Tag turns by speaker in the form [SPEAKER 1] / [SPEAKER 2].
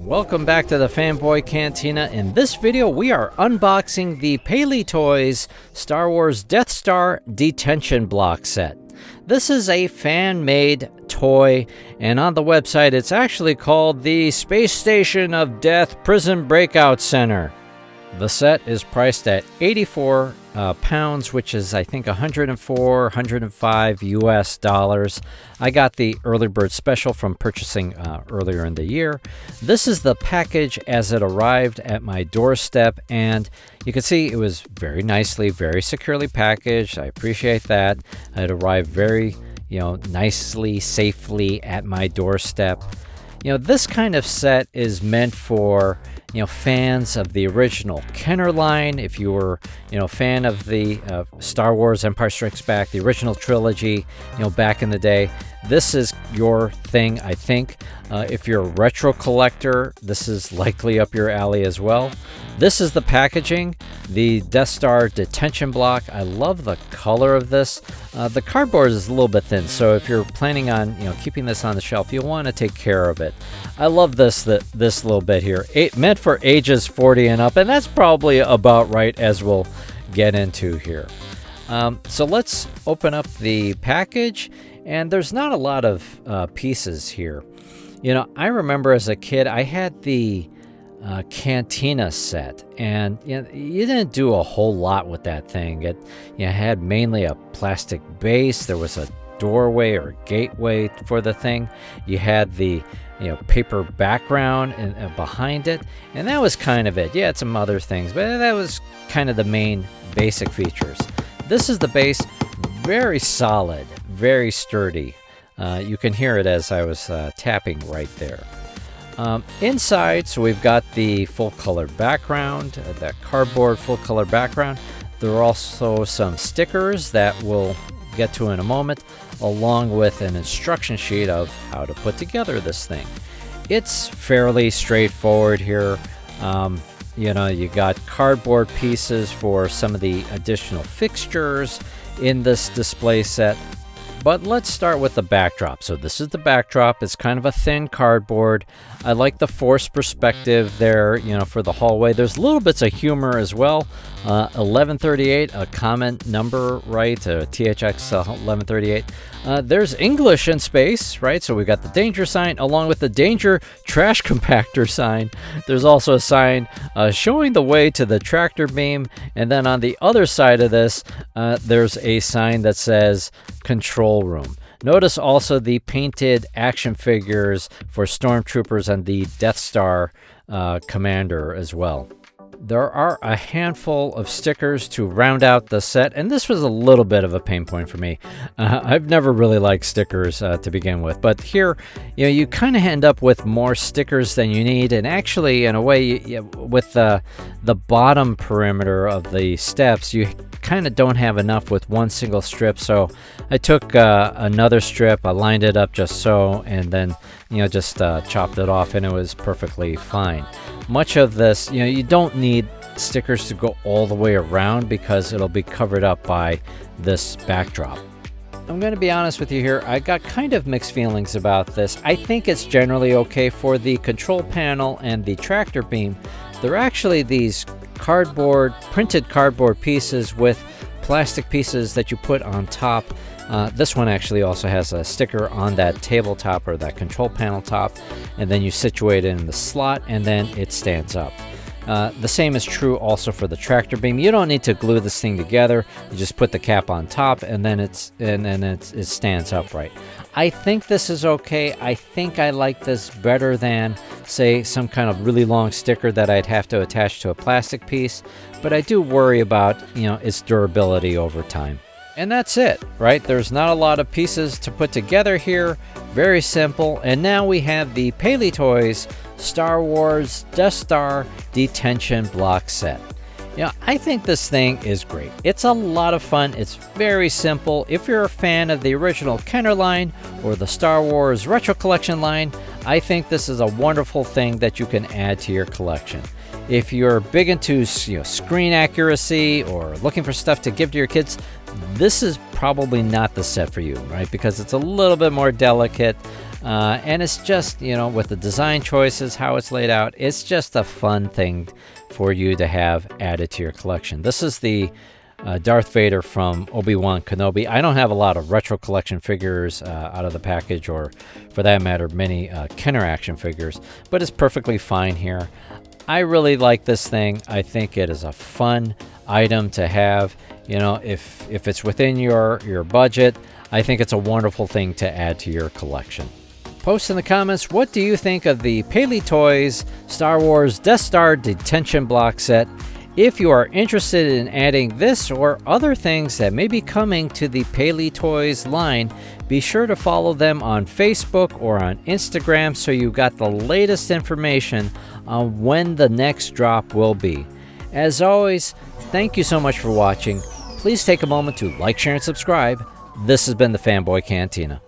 [SPEAKER 1] Welcome back to the Fanboy Cantina. In this video, we are unboxing the Paleetoys Star Wars Death Star Detention block set. This is a fan-made toy, and on the website, it's actually called the Space Station of Death Prison Breakout Center. The set is priced at 84 pounds, which is, I think, 105 US dollars. I got the early bird special from purchasing earlier in the year. This is the package as it arrived at my doorstep, and you can see it was very nicely, very securely packaged. I appreciate that. It arrived very, nicely, safely at my doorstep. This kind of set is meant for fans of the original Kenner line. If you were a fan of the Star Wars Empire Strikes Back, the original trilogy, back in the day, this is your thing, I think. If you're a retro collector, this is likely up your alley as well. This is the packaging, the Death Star Detention block. I love the color of this. The cardboard is a little bit thin, so if you're planning on keeping this on the shelf, you'll want to take care of it. I love this little bit here. Meant for ages 40 and up, and that's probably about right, as we'll get into here. So let's open up the package, and there's not a lot of pieces here. I remember as a kid, I had the Cantina set, and you didn't do a whole lot with that thing. It had mainly a plastic base. There was a doorway or gateway for the thing. You had the paper background and behind it, and that was kind of it. You had some other things, but that was kind of the main basic features. This is the base, very solid, very sturdy. You can hear it as I was tapping right there. Inside, so we've got the full color background, that cardboard full color background. There are also some stickers that we'll get to in a moment, along with an instruction sheet of how to put together this thing. It's fairly straightforward here. You got cardboard pieces for some of the additional fixtures in this display set. But let's start with the backdrop. So this is the backdrop. It's kind of a thin cardboard. I like the forced perspective there, for the hallway. There's little bits of humor as well. 1138, a comment number, right? THX 1138. There's English in space, right? So we've got the danger sign along with the danger trash compactor sign. There's also a sign showing the way to the tractor beam. And then on the other side of this, there's a sign that says control room. Notice also the painted action figures for stormtroopers and the Death Star commander as well. There are a handful of stickers to round out the set, and this was a little bit of a pain point for me. I've never really liked stickers to begin with, but here, you kind of end up with more stickers than you need, and actually, in a way, with the bottom perimeter of the steps, you kind of don't have enough with one single strip, so I took another strip, I lined it up just so, and then just chopped it off, and it was perfectly fine. Much of this, you don't need stickers to go all the way around because it'll be covered up by this backdrop. I'm going to be honest with you here, I got kind of mixed feelings about this. I think it's generally okay for the control panel and the tractor beam. They're actually these printed cardboard pieces with plastic pieces that you put on top. This one actually also has a sticker on that tabletop or that control panel top, and then you situate it in the slot, and then it stands up. The same is true also for the tractor beam. You don't need to glue this thing together. You just put the cap on top, and then it stands upright. I think this is okay. I think I like this better than, say, some kind of really long sticker that I'd have to attach to a plastic piece, but I do worry about, its durability over time. And that's it, right? There's not a lot of pieces to put together here. Very simple. And now we have the Paleetoys Star Wars Death Star Detention block set. I think this thing is great. It's a lot of fun. It's very simple. If you're a fan of the original Kenner line or the Star Wars Retro Collection line, I think this is a wonderful thing that you can add to your collection. If you're big into screen accuracy or looking for stuff to give to your kids, this is probably not the set for you, right? Because it's a little bit more delicate. And it's just, with the design choices, how it's laid out, it's just a fun thing for you to have added to your collection. This is the Darth Vader from Obi-Wan Kenobi. I don't have a lot of retro collection figures out of the package, or for that matter, many Kenner action figures, but it's perfectly fine here. I really like this thing. I think it is a fun item to have. If it's within your budget, I think it's a wonderful thing to add to your collection. Post in the comments, what do you think of the Paleetoys Star Wars Death Star Detention Block Set? If you are interested in adding this or other things that may be coming to the Paleetoys line, be sure to follow them on Facebook or on Instagram so you got the latest information on when the next drop will be. As always, thank you so much for watching. Please take a moment to like, share, and subscribe. This has been the Fanboy Cantina.